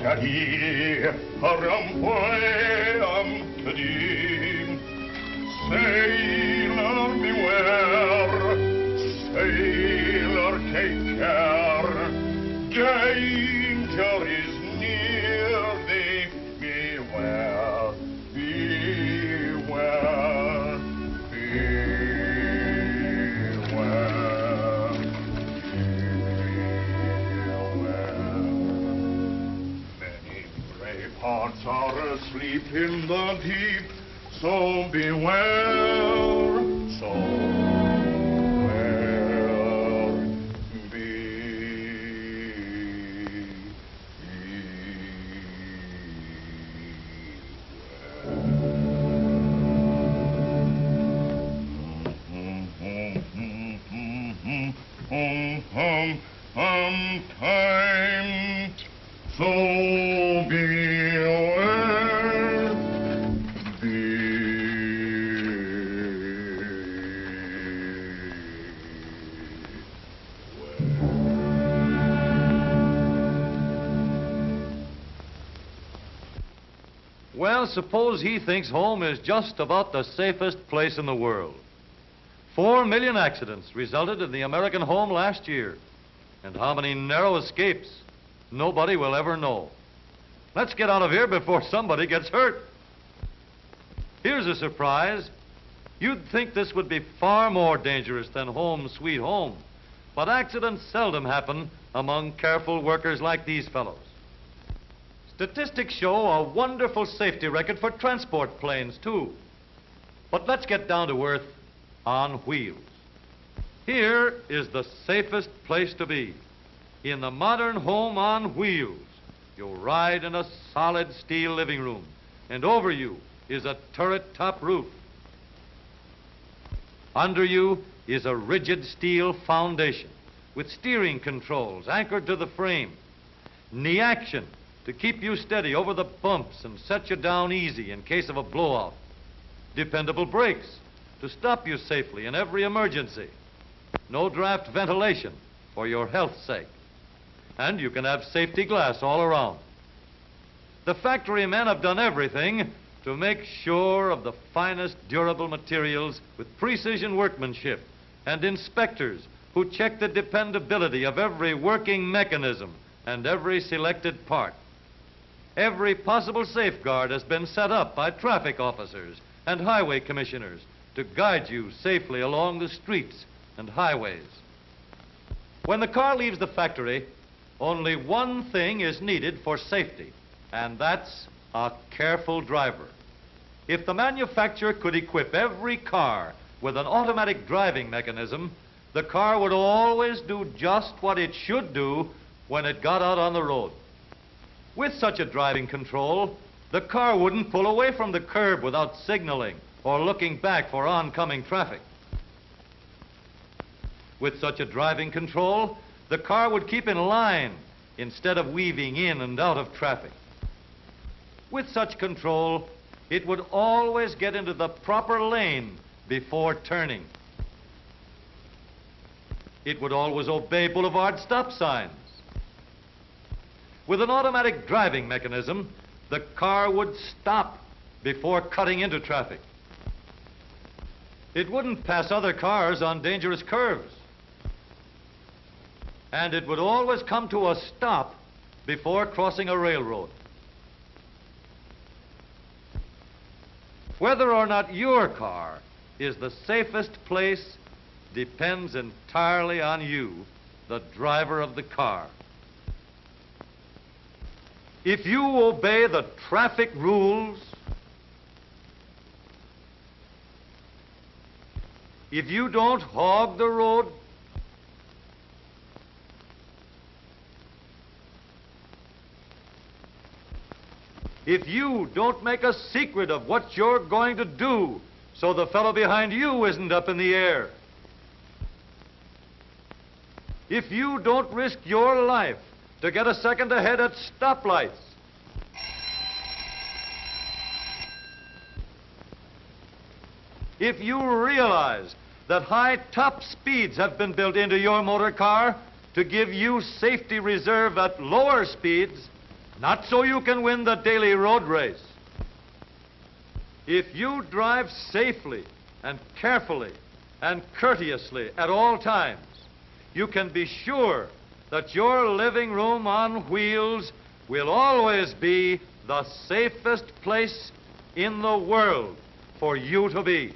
Kadi, Harampoam Kadi. Sailor, beware. Sailor, take care. Danger is near thee. Beware, beware, beware, beware. Many brave hearts are asleep in the deep, so beware, so time, so beware, Well, suppose he thinks home is just about the safest place in the world. 4 million accidents resulted in the American home last year. And how many narrow escapes, nobody will ever know. Let's get out of here before somebody gets hurt. Here's a surprise. You'd think this would be far more dangerous than home sweet home, but accidents seldom happen among careful workers like these fellows. Statistics show a wonderful safety record for transport planes, too. But let's get down to earth on wheels. Here is the safest place to be. In the modern home on wheels, you'll ride in a solid steel living room, and over you is a turret-top roof. Under you is a rigid steel foundation with steering controls anchored to the frame, knee action to keep you steady over the bumps and set you down easy in case of a blowout, dependable brakes to stop you safely in every emergency, no draft ventilation for your health's sake, and you can have safety glass all around. The factory men have done everything to make sure of the finest durable materials with precision workmanship, and inspectors who check the dependability of every working mechanism and every selected part. Every possible safeguard has been set up by traffic officers and highway commissioners to guide you safely along the streets and highways. When the car leaves the factory, only one thing is needed for safety, and that's a careful driver. If the manufacturer could equip every car with an automatic driving mechanism, the car would always do just what it should do when it got out on the road. With such a driving control, the car wouldn't pull away from the curb without signaling or looking back for oncoming traffic. With such a driving control, the car would keep in line instead of weaving in and out of traffic. With such control, it would always get into the proper lane before turning. It would always obey boulevard stop signs. With an automatic driving mechanism, the car would stop before cutting into traffic. It wouldn't pass other cars on dangerous curves. And it would always come to a stop before crossing a railroad. Whether or not your car is the safest place depends entirely on you, the driver of the car. If you obey the traffic rules, if you don't hog the road, if you don't make a secret of what you're going to do so the fellow behind you isn't up in the air, if you don't risk your life to get a second ahead at stoplights, if you realize that high top speeds have been built into your motor car to give you safety reserve at lower speeds, not so you can win the daily road race. If you drive safely and carefully and courteously at all times, you can be sure that your living room on wheels will always be the safest place in the world for you to be.